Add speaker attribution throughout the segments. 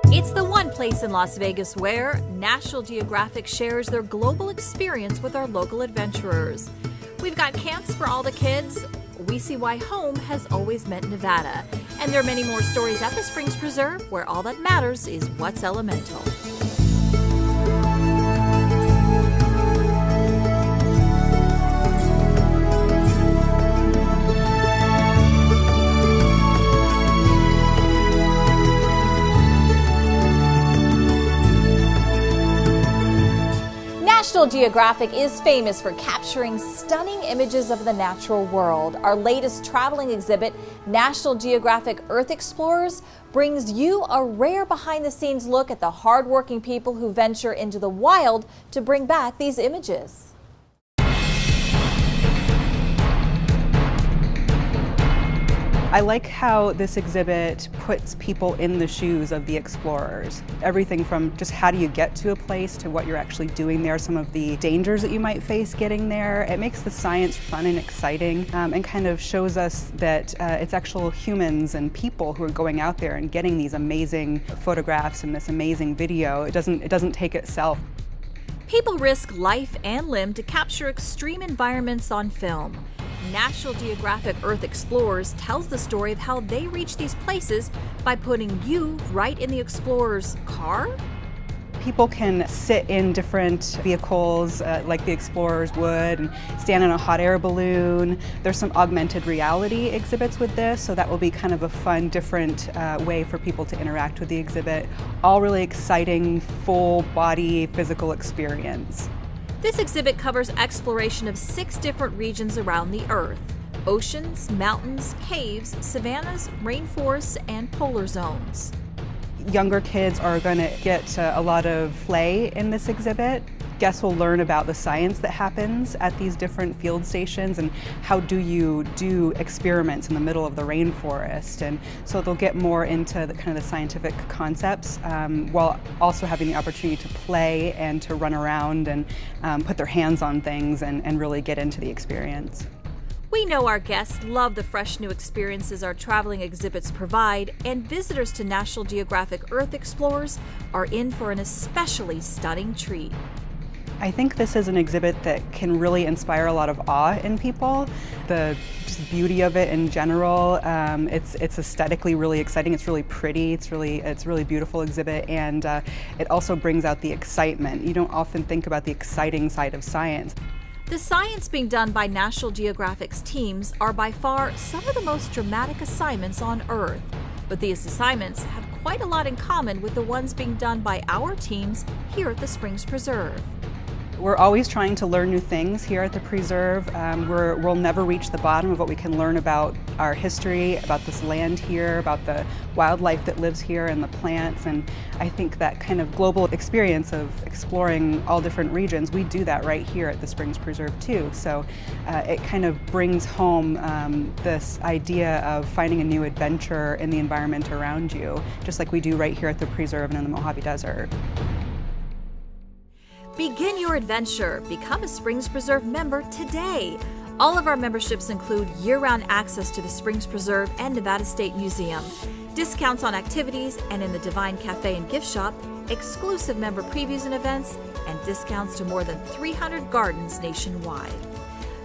Speaker 1: It's the one place in Las Vegas where National Geographic shares their global experience with our local adventurers. We've got camps for all the kids. We see why home has always meant Nevada. And there are many more stories at the Springs Preserve where all that matters is what's elemental. National Geographic is famous for capturing stunning images of the natural world. Our latest traveling exhibit, National Geographic Earth Explorers, brings you a rare behind-the-scenes look at the hard-working people who venture into the wild to bring back these images.
Speaker 2: I like how this exhibit puts people in the shoes of the explorers. Everything from just how do you get to a place to what you're actually doing there, some of the dangers that you might face getting there. It makes the science fun and exciting and kind of shows us that it's actual humans and people who are going out there and getting these amazing photographs and this amazing video. It doesn't take itself.
Speaker 1: People risk life and limb to capture extreme environments on film. National Geographic Earth Explorers tells the story of how they reach these places by putting you right in the explorer's car.
Speaker 2: People can sit in different vehicles like the explorers would and stand in a hot air balloon. There's some augmented reality exhibits with this, so that will be kind of a fun, different way for people to interact with the exhibit. All really exciting, full body physical experience.
Speaker 1: This exhibit covers exploration of 6 different regions around the Earth: oceans, mountains, caves, savannas, rainforests, and polar zones.
Speaker 2: Younger kids are going to get a lot of play in this exhibit. Guests will learn about the science that happens at these different field stations and how do you do experiments in the middle of the rainforest. And so they'll get more into the kind of the scientific concepts while also having the opportunity to play and to run around and put their hands on things and really get into the experience.
Speaker 1: We know our guests love the fresh new experiences our traveling exhibits provide, and visitors to National Geographic Earth Explorers are in for an especially stunning treat.
Speaker 2: I think this is an exhibit that can really inspire a lot of awe in people. The just beauty of it in general, it's aesthetically really exciting. It's really pretty. It's a really beautiful exhibit, and it also brings out the excitement. You don't often think about the exciting side of science.
Speaker 1: The science being done by National Geographic's teams are by far some of the most dramatic assignments on Earth. But these assignments have quite a lot in common with the ones being done by our teams here at the Springs Preserve.
Speaker 2: We're always trying to learn new things here at the Preserve. We'll never reach the bottom of what we can learn about our history, about this land here, about the wildlife that lives here and the plants. And I think that kind of global experience of exploring all different regions, we do that right here at the Springs Preserve too. So it kind of brings home this idea of finding a new adventure in the environment around you, just like we do right here at the Preserve and in the Mojave Desert.
Speaker 1: Begin your adventure. Become a Springs Preserve member today. All of our memberships include year-round access to the Springs Preserve and Nevada State Museum, discounts on activities and in the Divine Cafe and Gift Shop, exclusive member previews and events, and discounts to more than 300 gardens nationwide.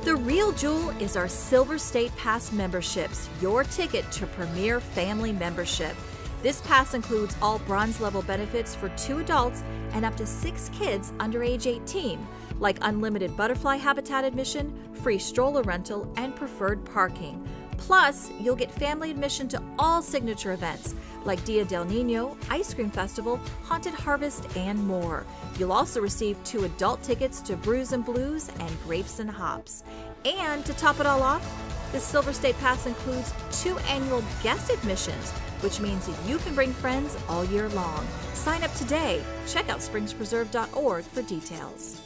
Speaker 1: The real jewel is our Silver State Pass memberships, your ticket to Premier Family Membership. This pass includes all bronze level benefits for 2 adults and up to 6 kids under age 18, like unlimited butterfly habitat admission, free stroller rental, and preferred parking. Plus, you'll get family admission to all signature events like Dia del Nino, Ice Cream Festival, Haunted Harvest, and more. You'll also receive 2 adult tickets to Brews and Blues and Grapes and Hops. And to top it all off, the Silver State Pass includes 2 annual guest admissions, which means that you can bring friends all year long. Sign up today. Check out springspreserve.org for details.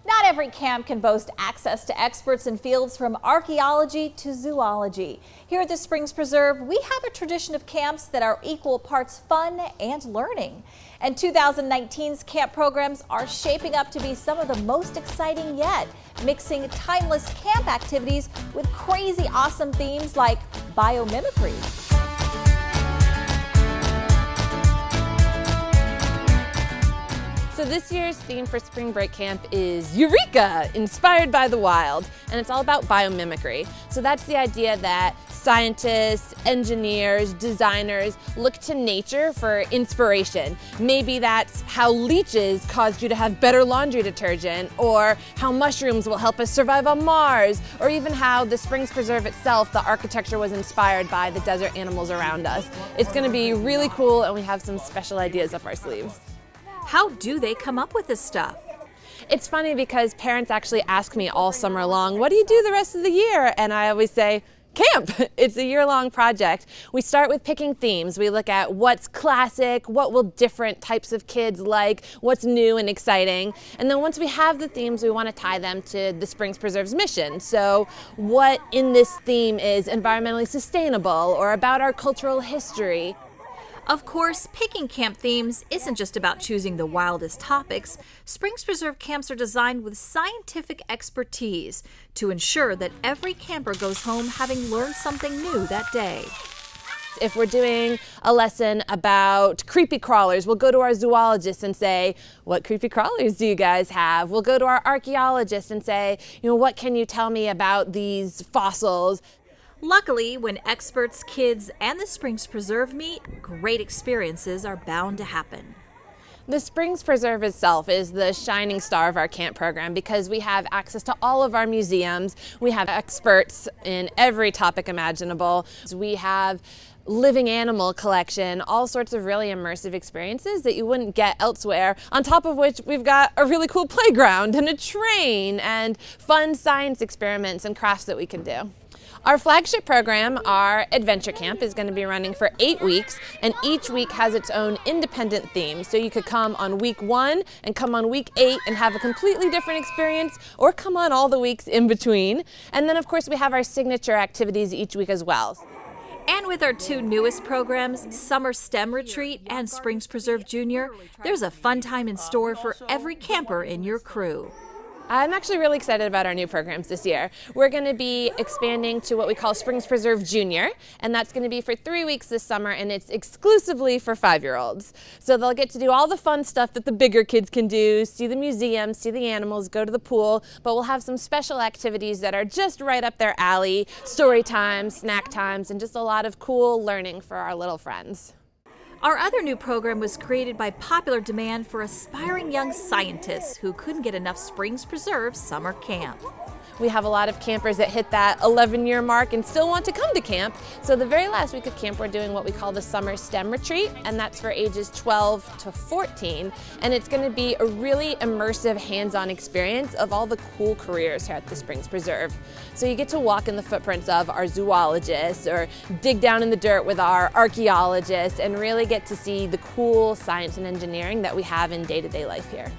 Speaker 1: Not every camp can boast access to experts in fields from archaeology to zoology. Here at the Springs Preserve, we have a tradition of camps that are equal parts fun and learning. And 2019's camp programs are shaping up to be some of the most exciting yet, mixing timeless camp activities with crazy awesome themes like biomimicry.
Speaker 3: this year's theme for Spring Break Camp is Eureka! Inspired by the wild. And it's all about biomimicry. So that's the idea that scientists, engineers, designers look to nature for inspiration. Maybe that's how leeches caused you to have better laundry detergent, or how mushrooms will help us survive on Mars, or even how the Springs Preserve itself, the architecture was inspired by the desert animals around us. It's going to be really cool, and we have some special ideas up our sleeves.
Speaker 1: How do they come up with this stuff?
Speaker 3: It's funny because parents actually ask me all summer long, what do you do the rest of the year? And I always say, camp. It's a year-long project. We start with picking themes. We look at what's classic, what will different types of kids like, what's new and exciting. And then once we have the themes, we want to tie them to the Springs Preserve's mission. So what in this theme is environmentally sustainable or about our cultural history?
Speaker 1: Of course, picking camp themes isn't just about choosing the wildest topics. Springs Preserve camps are designed with scientific expertise to ensure that every camper goes home having learned something new that day.
Speaker 3: If we're doing a lesson about creepy crawlers, we'll go to our zoologist and say, what creepy crawlers do you guys have? We'll go to our archaeologist and say, what can you tell me about these fossils?
Speaker 1: Luckily, when experts, kids, and the Springs Preserve meet, great experiences are bound to happen.
Speaker 3: The Springs Preserve itself is the shining star of our camp program because we have access to all of our museums. We have experts in every topic imaginable. We have living animal collection, all sorts of really immersive experiences that you wouldn't get elsewhere, on top of which we've got a really cool playground and a train and fun science experiments and crafts that we can do. Our flagship program, our Adventure Camp, is going to be running for 8 weeks, and each week has its own independent theme. So you could come on week 1 and come on week 8 and have a completely different experience, or come on all the weeks in between. And then, of course, we have our signature activities each week as well.
Speaker 1: And with our 2 newest programs, Summer STEM Retreat and Springs Preserve Junior, there's a fun time in store for every camper in your crew.
Speaker 3: I'm actually really excited about our new programs this year. We're going to be expanding to what we call Springs Preserve Junior, and that's going to be for 3 weeks this summer, and it's exclusively for 5-year-olds. So they'll get to do all the fun stuff that the bigger kids can do, see the museum, see the animals, go to the pool, but we'll have some special activities that are just right up their alley, story times, snack times, and just a lot of cool learning for our little friends.
Speaker 1: Our other new program was created by popular demand for aspiring young scientists who couldn't get enough Springs Preserve summer camp.
Speaker 3: We have a lot of campers that hit that 11-year mark and still want to come to camp. So the very last week of camp, we're doing what we call the Summer STEM Retreat, and that's for ages 12 to 14. And it's going to be a really immersive, hands-on experience of all the cool careers here at the Springs Preserve. So you get to walk in the footprints of our zoologists or dig down in the dirt with our archaeologists and really get to see the cool science and engineering that we have in day-to-day life here.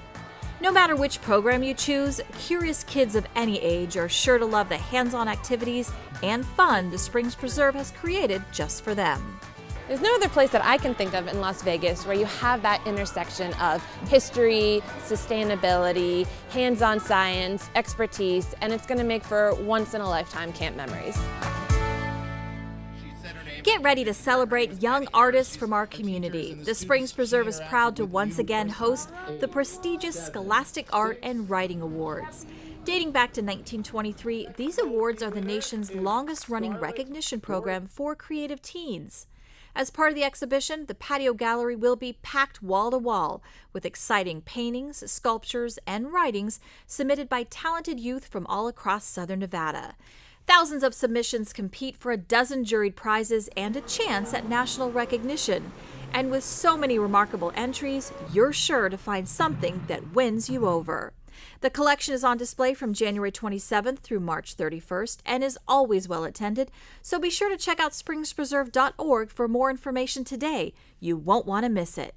Speaker 1: No matter which program you choose, curious kids of any age are sure to love the hands-on activities and fun the Springs Preserve has created just for them.
Speaker 3: There's no other place that I can think of in Las Vegas where you have that intersection of history, sustainability, hands-on science, expertise, and it's going to make for once-in-a-lifetime camp memories.
Speaker 1: Get ready to celebrate young artists from our community. The Springs Preserve is proud to once again host the prestigious Scholastic Art and Writing Awards. Dating back to 1923, these awards are the nation's longest-running recognition program for creative teens. As part of the exhibition, the patio gallery will be packed wall-to-wall with exciting paintings, sculptures, and writings submitted by talented youth from all across Southern Nevada. Thousands of submissions compete for a dozen juried prizes and a chance at national recognition. And with so many remarkable entries, you're sure to find something that wins you over. The collection is on display from January 27th through March 31st and is always well attended, so be sure to check out springspreserve.org for more information today. You won't want to miss it.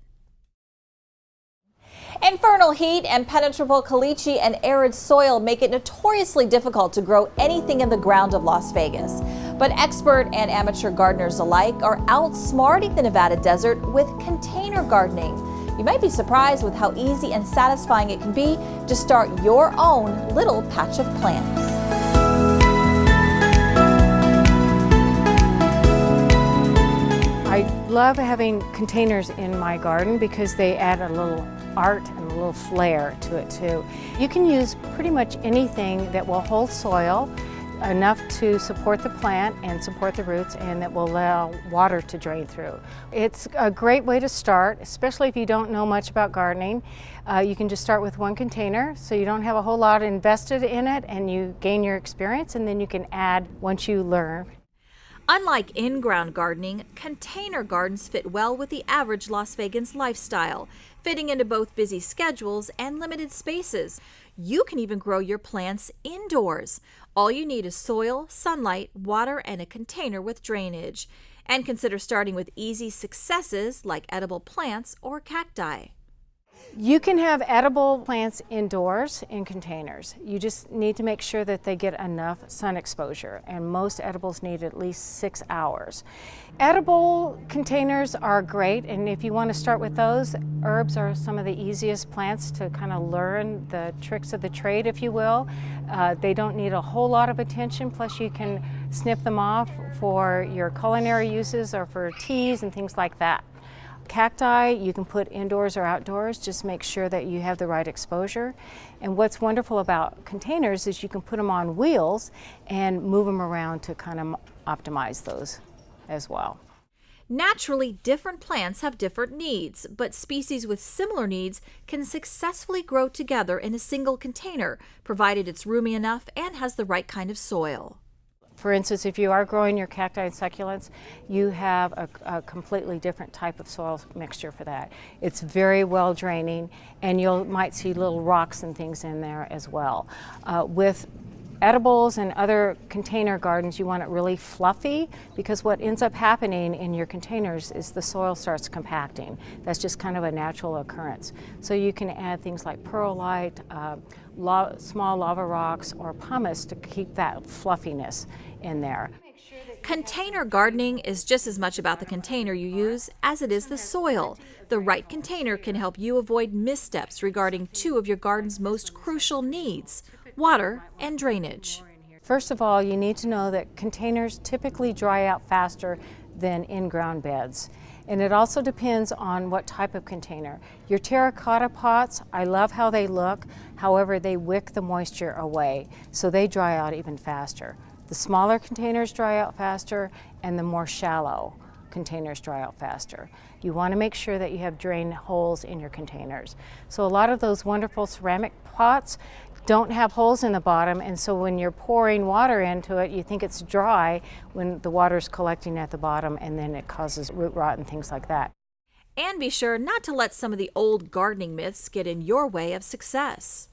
Speaker 1: Infernal heat, impenetrable caliche, and arid soil make it notoriously difficult to grow anything in the ground of Las Vegas. But expert and amateur gardeners alike are outsmarting the Nevada desert with container gardening. You might be surprised with how easy and satisfying it can be to start your own little patch of plants.
Speaker 4: I love having containers in my garden because they add a little art and a little flair to it too. You can use pretty much anything that will hold soil enough to support the plant and support the roots, and that will allow water to drain through. It's a great way to start, especially if you don't know much about gardening. You can just start with one container, so you don't have a whole lot invested in it, and you gain your experience, and then you can add once you learn.
Speaker 1: Unlike in-ground gardening, container gardens fit well with the average Las Vegan's lifestyle, fitting into both busy schedules and limited spaces. You can even grow your plants indoors. All you need is soil, sunlight, water, and a container with drainage. And consider starting with easy successes like edible plants or cacti.
Speaker 4: You can have edible plants indoors in containers. You just need to make sure that they get enough sun exposure, and most edibles need at least 6 hours. Edible containers are great, and if you want to start with those, herbs are some of the easiest plants to kind of learn the tricks of the trade, if you will. They don't need a whole lot of attention, plus you can snip them off for your culinary uses or for teas and things like that. Cacti you can put indoors or outdoors, just make sure that you have the right exposure. And what's wonderful about containers is you can put them on wheels and move them around to kind of optimize those as well.
Speaker 1: Naturally, different plants have different needs, but species with similar needs can successfully grow together in a single container, provided it's roomy enough and has the right kind of soil.
Speaker 4: For instance, if you are growing your cacti and succulents, you have a completely different type of soil mixture for that. It's very well draining, and you might see little rocks and things in there as well. With edibles and other container gardens, you want it really fluffy, because what ends up happening in your containers is the soil starts compacting. That's just kind of a natural occurrence. So you can add things like perlite, small lava rocks, or pumice to keep that fluffiness in there.
Speaker 1: Container gardening is just as much about the container you use as it is the soil. The right container can help you avoid missteps regarding two of your garden's most crucial needs: water and drainage.
Speaker 4: First of all, you need to know that containers typically dry out faster than in-ground beds. And it also depends on what type of container. Your terracotta pots, I love how they look, however they wick the moisture away, so they dry out even faster. The smaller containers dry out faster, and the more shallow containers dry out faster. You want to make sure that you have drain holes in your containers. So a lot of those wonderful ceramic pots don't have holes in the bottom, and so when you're pouring water into it, you think it's dry when the water's collecting at the bottom, and then it causes root rot and things like that.
Speaker 1: And be sure not to let some of the old gardening myths get in your way of success.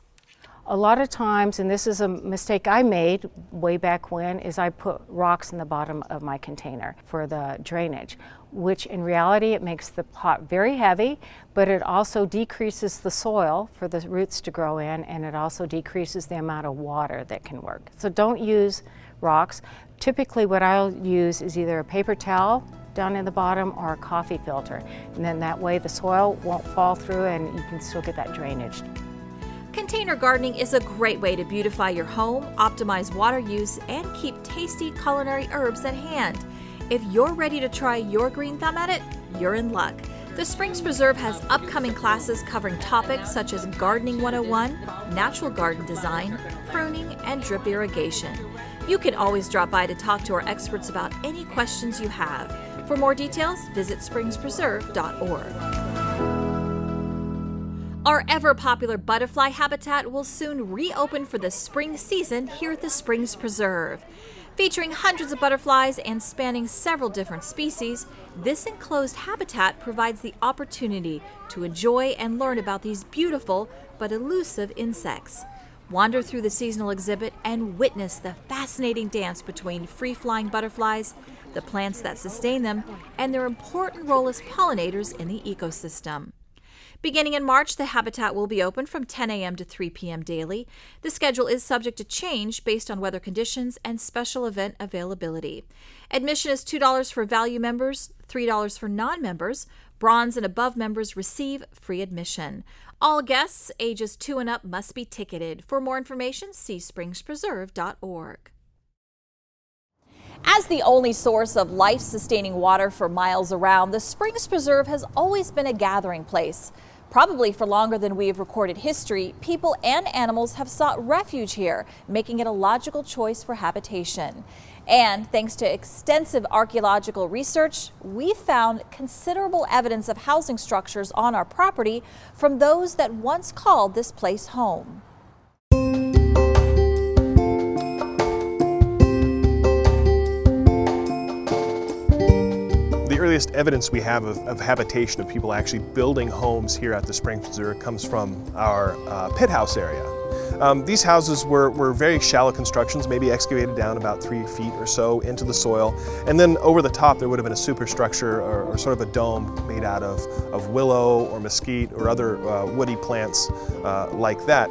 Speaker 4: A lot of times, and this is a mistake I made way back when, is I put rocks in the bottom of my container for the drainage, which in reality it makes the pot very heavy, but it also decreases the soil for the roots to grow in, and it also decreases the amount of water that can work. So don't use rocks. Typically what I'll use is either a paper towel down in the bottom or a coffee filter, and then that way the soil won't fall through and you can still get that drainage.
Speaker 1: Container gardening is a great way to beautify your home, optimize water use, and keep tasty culinary herbs at hand. If you're ready to try your green thumb at it, you're in luck. The Springs Preserve has upcoming classes covering topics such as Gardening 101, Natural Garden Design, Pruning, and Drip Irrigation. You can always drop by to talk to our experts about any questions you have. For more details, visit springspreserve.org. Our ever-popular butterfly habitat will soon reopen for the spring season here at the Springs Preserve. Featuring hundreds of butterflies and spanning several different species, this enclosed habitat provides the opportunity to enjoy and learn about these beautiful but elusive insects. Wander through the seasonal exhibit and witness the fascinating dance between free-flying butterflies, the plants that sustain them, and their important role as pollinators in the ecosystem. Beginning in March, the habitat will be open from 10 a.m. to 3 p.m. daily. The schedule is subject to change based on weather conditions and special event availability. Admission is $2 for value members, $3 for non-members. Bronze and above members receive free admission. All guests ages 2 and up must be ticketed. For more information, see springspreserve.org. As the only source of life-sustaining water for miles around, the Springs Preserve has always been a gathering place. Probably for longer than we have recorded history, people and animals have sought refuge here, making it a logical choice for habitation. And thanks to extensive archaeological research, we found considerable evidence of housing structures on our property from those that once called this place home.
Speaker 5: The earliest evidence we have of habitation, of people actually building homes here at the Springs Preserve, comes from our pit house area. These houses were very shallow constructions, maybe excavated down about 3 feet or so into the soil, and then over the top there would have been a superstructure or sort of a dome made out of willow or mesquite or other woody plants like that.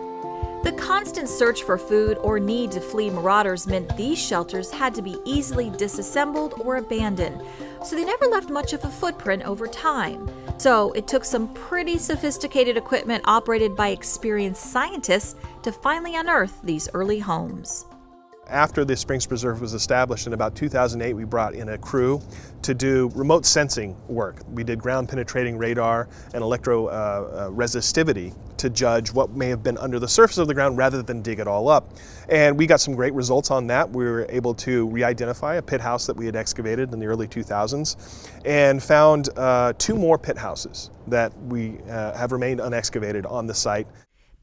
Speaker 1: The constant search for food or need to flee marauders meant these shelters had to be easily disassembled or abandoned, so they never left much of a footprint over time. So it took some pretty sophisticated equipment operated by experienced scientists to finally unearth these early homes.
Speaker 5: After the Springs Preserve was established in about 2008, we brought in a crew to do remote sensing work. We did ground penetrating radar and resistivity to judge what may have been under the surface of the ground rather than dig it all up. And we got some great results on that. We were able to re-identify a pit house that we had excavated in the early 2000s and found 2 more pit houses that we have remained unexcavated on the site.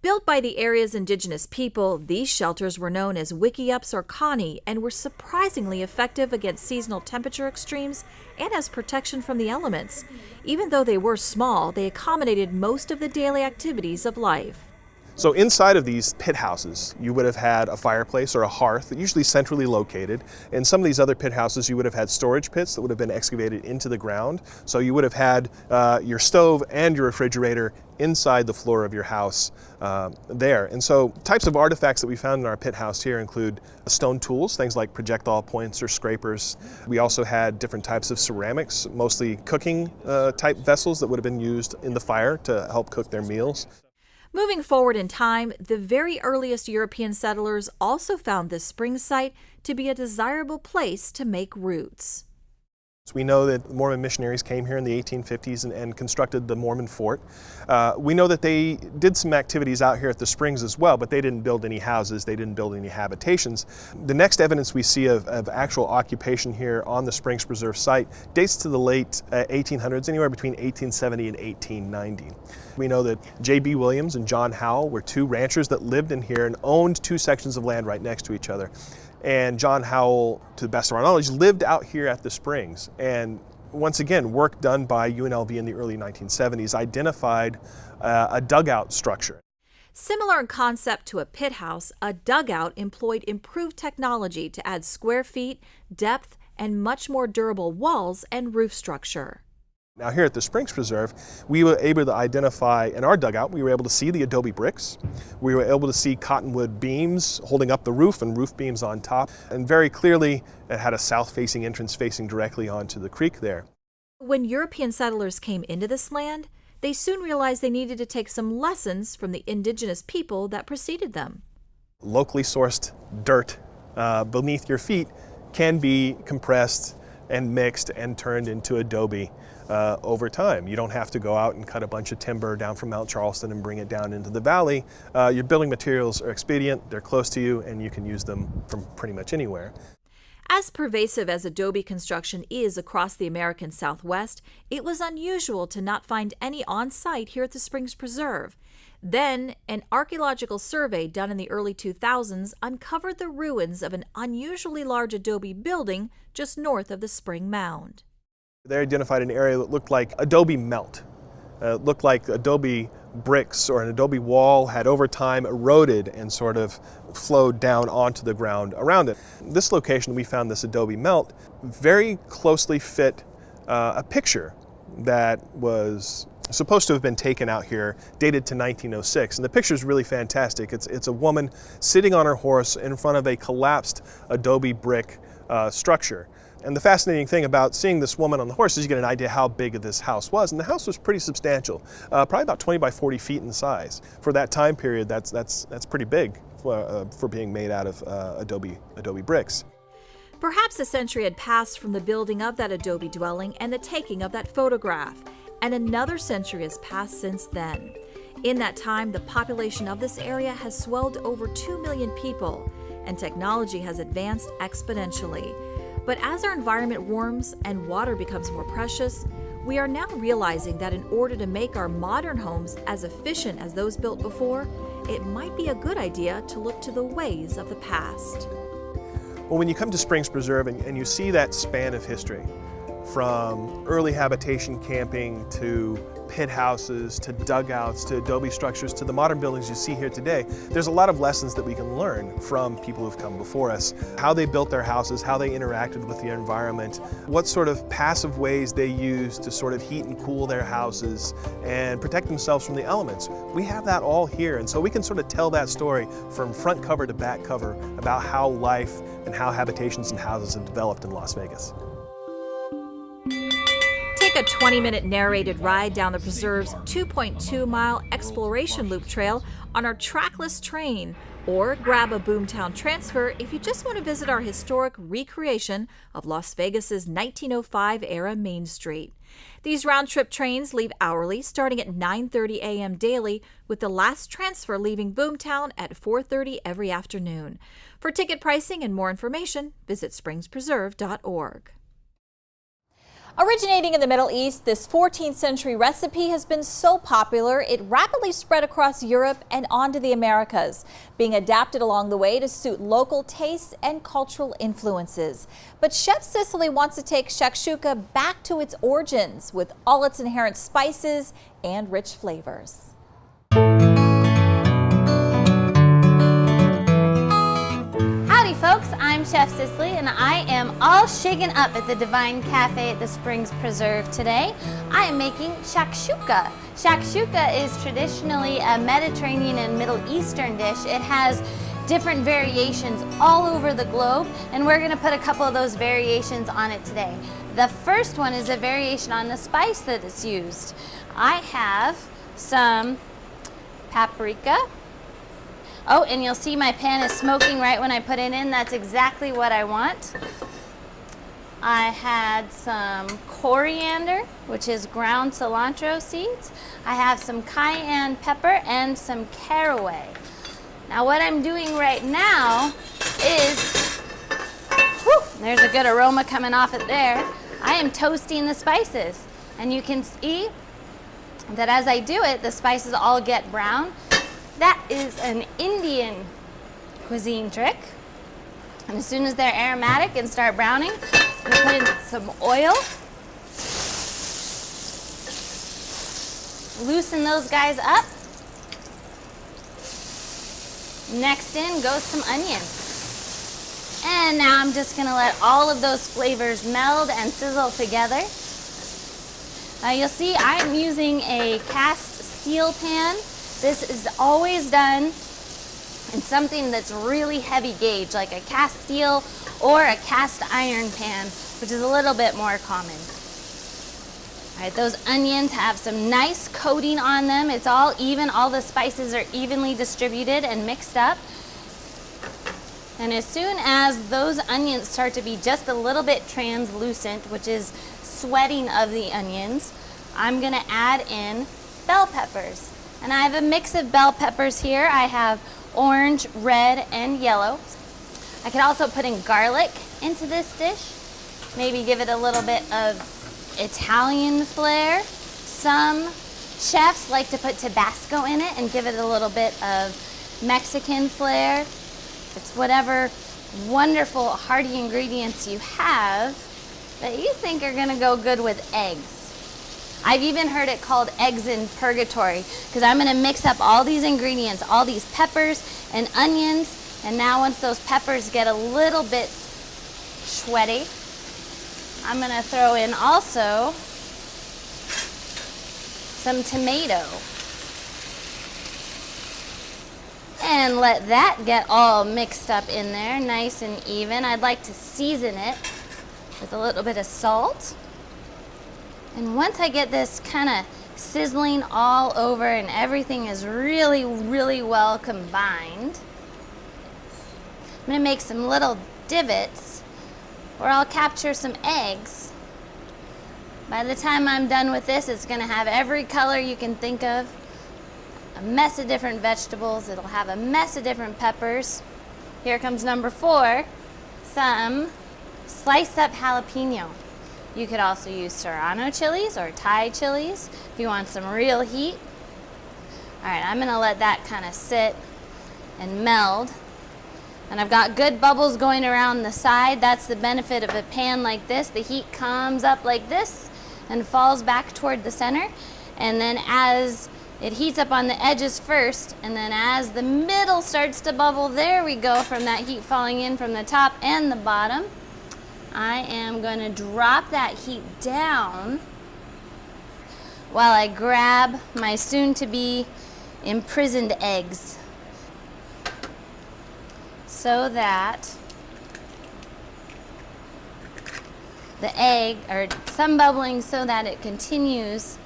Speaker 1: Built by the area's indigenous people, these shelters were known as wickiups or kani and were surprisingly effective against seasonal temperature extremes and as protection from the elements. Even though they were small, they accommodated most of the daily activities of life.
Speaker 5: So inside of these pit houses, you would have had a fireplace or a hearth, usually centrally located. In some of these other pit houses, you would have had storage pits that would have been excavated into the ground. So you would have had your stove and your refrigerator inside the floor of your house there. And so types of artifacts that we found in our pit house here include stone tools, things like projectile points or scrapers. We also had different types of ceramics, mostly cooking type vessels that would have been used in the fire to help cook their meals.
Speaker 1: Moving forward in time, the very earliest European settlers also found this spring site to be a desirable place to make roots.
Speaker 5: So we know that Mormon missionaries came here in the 1850s and constructed the Mormon fort. We know that they did some activities out here at the Springs as well, but they didn't build any houses, they didn't build any habitations. The next evidence we see of actual occupation here on the Springs Preserve site dates to the late 1800s, anywhere between 1870 and 1890. We know that J.B. Williams and John Howell were 2 ranchers that lived in here and owned 2 sections of land right next to each other. And John Howell, to the best of our knowledge, lived out here at the Springs. And once again, work done by UNLV in the early 1970s identified a dugout structure.
Speaker 1: Similar in concept to a pit house, a dugout employed improved technology to add square feet, depth, and much more durable walls and roof structure.
Speaker 5: Now here at the Springs Preserve, we were able to identify, in our dugout, we were able to see the adobe bricks. We were able to see cottonwood beams holding up the roof and roof beams on top. And very clearly, it had a south-facing entrance facing directly onto the creek there.
Speaker 1: When European settlers came into this land, they soon realized they needed to take some lessons from the indigenous people that preceded them.
Speaker 5: Locally sourced dirt beneath your feet can be compressed and mixed and turned into adobe over time. You don't have to go out and cut a bunch of timber down from Mount Charleston and bring it down into the valley. Your building materials are expedient, they're close to you, and you can use them from pretty much anywhere.
Speaker 1: As pervasive as adobe construction is across the American Southwest, it was unusual to not find any on site here at the Springs Preserve. Then, an archaeological survey done in the early 2000s uncovered the ruins of an unusually large adobe building just north of the Spring Mound.
Speaker 5: They identified an area that looked like adobe melt. It looked like adobe bricks or an adobe wall had over time eroded and sort of flowed down onto the ground around it. This location, we found this adobe melt very closely fit a picture that was supposed to have been taken out here, dated to 1906. And the picture is really fantastic. It's a woman sitting on her horse in front of a collapsed adobe brick structure. And the fascinating thing about seeing this woman on the horse is you get an idea how big this house was. And the house was pretty substantial, probably about 20 by 40 feet in size. For that time period, that's pretty big for being made out of adobe bricks.
Speaker 1: Perhaps a century had passed from the building of that adobe dwelling and the taking of that photograph. and another century has passed since then. In that time, the population of this area has swelled to over 2 million people, and technology has advanced exponentially. But as our environment warms and water becomes more precious, we are now realizing that in order to make our modern homes as efficient as those built before, it might be a good idea to look to the ways of the past.
Speaker 5: Well, when you come to Springs Preserve and you see that span of history, from early habitation camping to pit houses to dugouts to adobe structures to the modern buildings you see here today, there's a lot of lessons that we can learn from people who've come before us. How they built their houses, how they interacted with the environment, what sort of passive ways they used to sort of heat and cool their houses and protect themselves from the elements. We have that all here, and so we can sort of tell that story from front cover to back cover about how life and how habitations and houses have developed in Las Vegas.
Speaker 1: Take a 20-minute narrated ride down the preserve's 2.2-mile exploration loop trail on our trackless train, or grab a Boomtown transfer if you just want to visit our historic recreation of Las Vegas's 1905-era Main Street. These round-trip trains leave hourly, starting at 9:30 a.m. daily, with the last transfer leaving Boomtown at 4:30 every afternoon. For ticket pricing and more information, visit springspreserve.org. Originating in the Middle East, this 14th century recipe has been so popular it rapidly spread across Europe and onto the Americas, being adapted along the way to suit local tastes and cultural influences. But Chef Cicely wants to take shakshuka back to its origins with all its inherent spices and rich flavors.
Speaker 6: Howdy folks, I'm Chef Cicely and I am all shaken up at the Divine Cafe at the Springs Preserve today. I am making shakshuka. Shakshuka is traditionally a Mediterranean and Middle Eastern dish. It has different variations all over the globe, and we're going to put a couple of those variations on it today. The first one is a variation on the spice that is used. I have some paprika. Oh, and you'll see my pan is smoking right when I put it in. That's exactly what I want. I had some coriander, which is ground cilantro seeds. I have some cayenne pepper and some caraway. Now what I'm doing right now is, there's a good aroma coming off it there. I am toasting the spices. And you can see that as I do it, the spices all get brown. That is an Indian cuisine trick. And as soon as they're aromatic and start browning, I'm gonna put in some oil. Loosen those guys up. Next in goes some onions. And now I'm just gonna let all of those flavors meld and sizzle together. Now you'll see I'm using a cast steel pan. This is always done in something that's really heavy gauge, like a cast steel or a cast iron pan, which is a little bit more common. All right, those onions have some nice coating on them. It's all even, all the spices are evenly distributed and mixed up. And as soon as those onions start to be just a little bit translucent, which is sweating of the onions, I'm gonna add in bell peppers. And I have a mix of bell peppers here. I have orange, red, and yellow. I could also put in garlic into this dish. Maybe give it a little bit of Italian flair. Some chefs like to put Tabasco in it and give it a little bit of Mexican flair. It's whatever wonderful hearty ingredients you have that you think are gonna go good with eggs. I've even heard it called eggs in purgatory, because I'm going to mix up all these ingredients, all these peppers and onions, and now once those peppers get a little bit sweaty, I'm going to throw in also some tomato. And let that get all mixed up in there, nice and even. I'd like to season it with a little bit of salt. And once I get this kind of sizzling all over and everything is really, really well combined, I'm going to make some little divots where I'll capture some eggs. By the time I'm done with this, it's gonna have every color you can think of, a mess of different vegetables. It'll have a mess of different peppers. Here comes number 4, some sliced up jalapeno. You could also use serrano chilies or Thai chilies if you want some real heat. All right, I'm gonna let that kind of sit and meld. And I've got good bubbles going around the side. That's the benefit of a pan like this. The heat comes up like this and falls back toward the center. And then as it heats up on the edges first, and then as the middle starts to bubble, there we go, from that heat falling in from the top and the bottom. I am going to drop that heat down while I grab my soon-to-be imprisoned eggs, so that the egg, or some bubbling so that it continues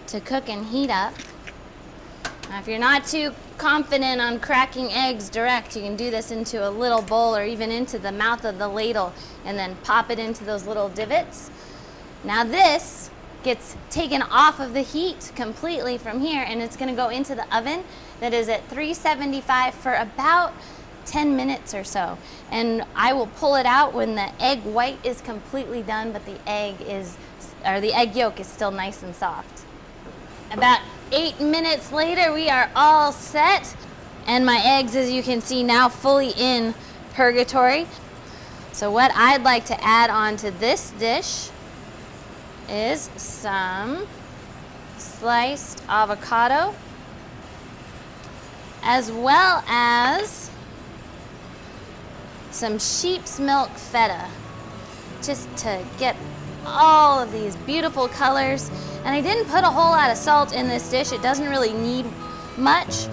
Speaker 6: to cook and heat up. Now, if you're not too confident on cracking eggs direct, you can do this into a little bowl or even into the mouth of the ladle and then pop it into those little divots. Now this gets taken off of the heat completely from here, and it's gonna go into the oven that is at 375 for about 10 minutes or so. And I will pull it out when the egg white is completely done, but the egg yolk is still nice and soft. About 8 minutes later, we are all set. And my eggs, as you can see, now fully in purgatory. So what I'd like to add on to this dish is some sliced avocado, as well as some sheep's milk feta, just to get all of these beautiful colors. And I didn't put a whole lot of salt in this dish. It doesn't really need much.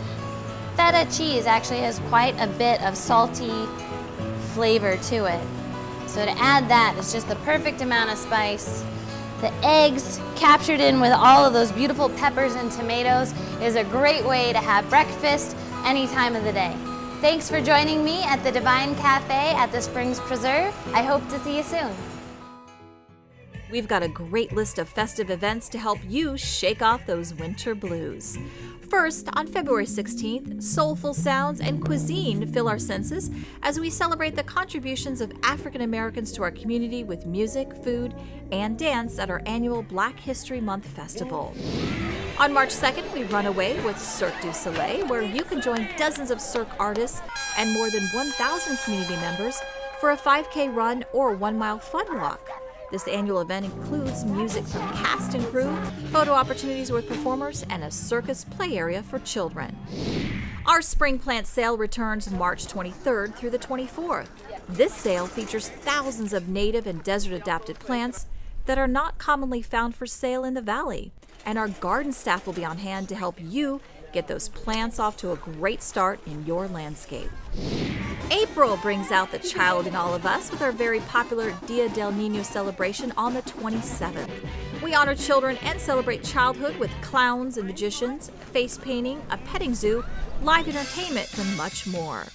Speaker 6: Feta cheese actually has quite a bit of salty flavor to it. So to add that is just the perfect amount of spice. The eggs captured in with all of those beautiful peppers and tomatoes is a great way to have breakfast any time of the day. Thanks for joining me at the Divine Cafe at the Springs Preserve. I hope to see you soon.
Speaker 1: We've got a great list of festive events to help you shake off those winter blues. First, on February 16th, soulful sounds and cuisine fill our senses as we celebrate the contributions of African Americans to our community with music, food, and dance at our annual Black History Month festival. On March 2nd, we run away with Cirque du Soleil, where you can join dozens of Cirque artists and more than 1,000 community members for a 5K run or 1-mile fun walk. This annual event includes music from cast and crew, photo opportunities with performers, and a circus play area for children. Our spring plant sale returns March 23rd through the 24th. This sale features thousands of native and desert-adapted plants that are not commonly found for sale in the valley, and our garden staff will be on hand to help you get those plants off to a great start in your landscape. April brings out the child in all of us with our very popular Dia del Niño celebration on the 27th. We honor children and celebrate childhood with clowns and magicians, face painting, a petting zoo, live entertainment, and much more.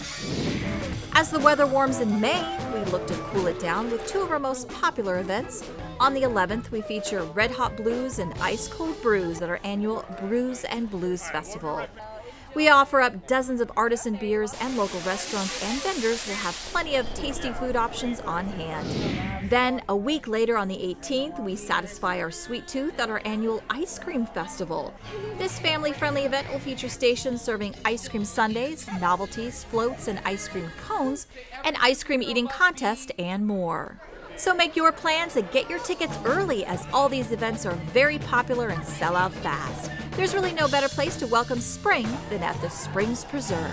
Speaker 1: As the weather warms in May, we look to cool it down with 2 of our most popular events. On the 11th, we feature Red Hot Blues and Ice Cold Brews at our annual Brews and Blues Festival. We offer up dozens of artisan beers, and local restaurants and vendors will have plenty of tasty food options on hand. Then, a week later on the 18th, we satisfy our sweet tooth at our annual Ice Cream Festival. This family-friendly event will feature stations serving ice cream sundaes, novelties, floats, and ice cream cones, an ice cream eating contest, and more. So make your plans and get your tickets early, as all these events are very popular and sell out fast. There's really no better place to welcome spring than at the Springs Preserve.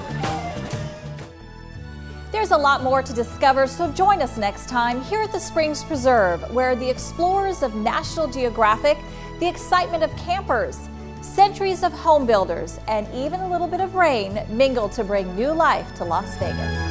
Speaker 1: There's a lot more to discover, so join us next time here at the Springs Preserve, where the explorers of National Geographic, the excitement of campers, centuries of home builders, and even a little bit of rain mingle to bring new life to Las Vegas.